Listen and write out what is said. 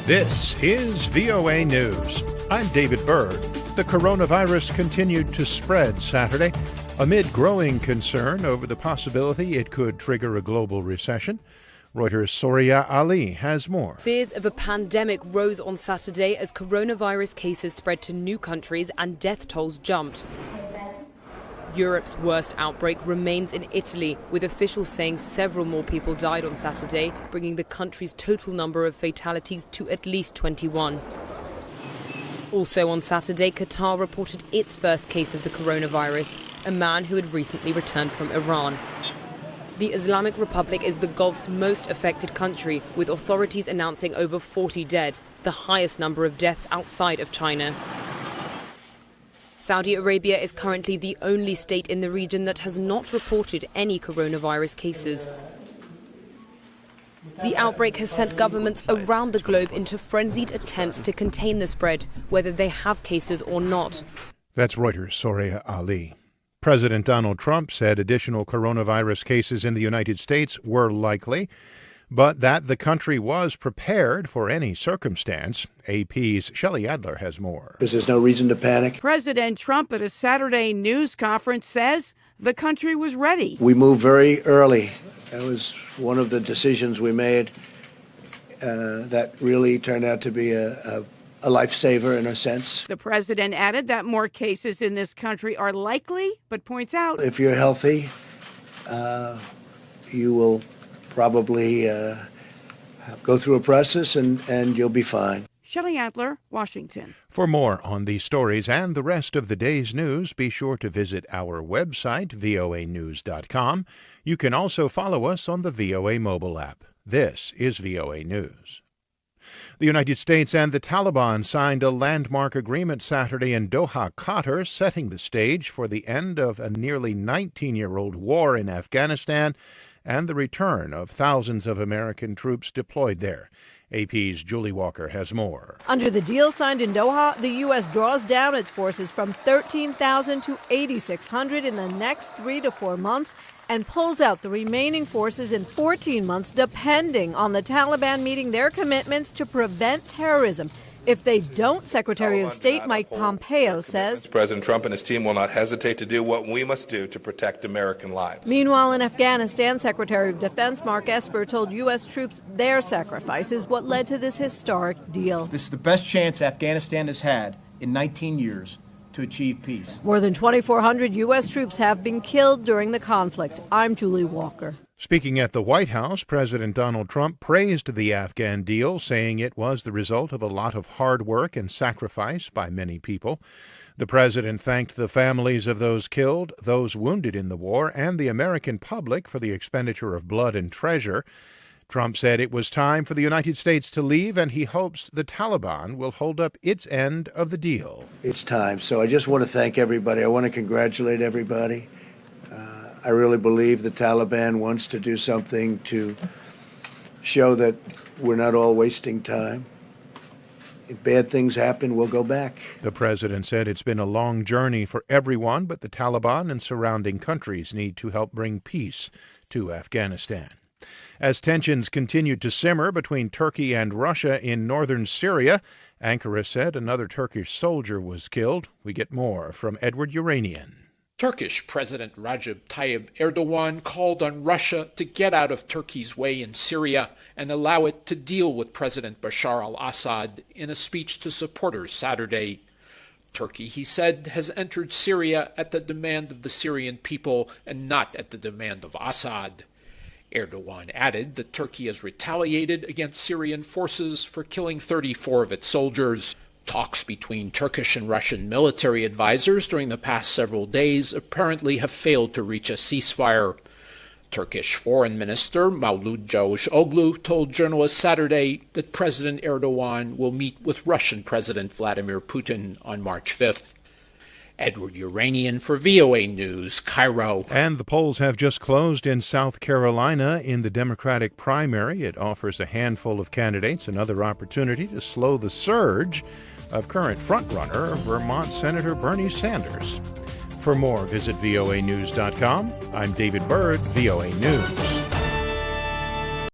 This is VOA News. I'm David Byrd. The coronavirus continued to spread Saturday amid growing concern over the possibility it could trigger a global recession. Reuters Soraya Ali has more. Fears of a pandemic rose on Saturday as coronavirus cases spread to new countries and death tolls jumped. Europe's worst outbreak remains in Italy, with officials saying several more people died on Saturday, bringing the country's total number of fatalities to at least 21. Also on Saturday, Qatar reported its first case of the coronavirus, a man who had recently returned from Iran. The Islamic Republic is the Gulf's most affected country, with authorities announcing over 40 dead, the highest number of deaths outside of China. Saudi Arabia is currently the only state in the region that has not reported any coronavirus cases. The outbreak has sent governments around the globe into frenzied attempts to contain the spread, whether they have cases or not. That's Reuters' Soraya Ali. President Donald Trump said additional coronavirus cases in the United States were likely, but that the country was prepared for any circumstance. AP's Shelley Adler has more. Because there's no reason to panic. President Trump at a Saturday news conference says the country was ready. We moved very early. That was one of the decisions we made that really turned out to be a lifesaver in a sense. The president added that more cases in this country are likely, but points out if you're healthy, you will probably go through a process and you'll be fine. Shelley Adler, Washington. For more on these stories and the rest of the day's news, be sure to visit our website, voanews.com. You can also follow us on the VOA mobile app. This is VOA News. The United States and the Taliban signed a landmark agreement Saturday in Doha, Qatar, setting the stage for the end of a nearly 19-year-old war in Afghanistan and the return of thousands of American troops deployed there. AP's Julie Walker has more. Under the deal signed in Doha, the U.S. draws down its forces from 13,000 to 8,600 in the next 3 to 4 months and pulls out the remaining forces in 14 months, depending on the Taliban meeting their commitments to prevent terrorism. If they don't, Secretary of State Mike Pompeo says President Trump and his team will not hesitate to do what we must do to protect American lives. Meanwhile, in Afghanistan, Secretary of Defense Mark Esper told U.S. troops their sacrifice is what led to this historic deal. This is the best chance Afghanistan has had in 19 years to achieve peace. More than 2,400 U.S. troops have been killed during the conflict. I'm Julie Walker. Speaking at the White House, President Donald Trump praised the Afghan deal, saying it was the result of a lot of hard work and sacrifice by many people. The president thanked the families of those killed, those wounded in the war, and the American public for the expenditure of blood and treasure. Trump said it was time for the United States to leave, and he hopes the Taliban will hold up its end of the deal. It's time. So I just want to thank everybody. I want to congratulate everybody. I really believe the Taliban wants to do something to show that we're not all wasting time. If bad things happen, we'll go back. The president said it's been a long journey for everyone, but the Taliban and surrounding countries need to help bring peace to Afghanistan. As tensions continued to simmer between Turkey and Russia in northern Syria, Ankara said another Turkish soldier was killed. We get more from Edward Uranian. Turkish President Recep Tayyip Erdogan called on Russia to get out of Turkey's way in Syria and allow it to deal with President Bashar al-Assad in a speech to supporters Saturday. Turkey, he said, has entered Syria at the demand of the Syrian people and not at the demand of Assad. Erdogan added that Turkey has retaliated against Syrian forces for killing 34 of its soldiers. Talks between Turkish and Russian military advisors during the past several days apparently have failed to reach a ceasefire. Turkish Foreign Minister Mevlut Cavusoglu told journalists Saturday that President Erdogan will meet with Russian President Vladimir Putin on March 5th. Edward Uranian for VOA News, Cairo. And the polls have just closed in South Carolina in the Democratic primary. It offers a handful of candidates another opportunity to slow the surge of current frontrunner Vermont Senator Bernie Sanders. For more, visit voanews.com. I'm David Byrd, VOA News.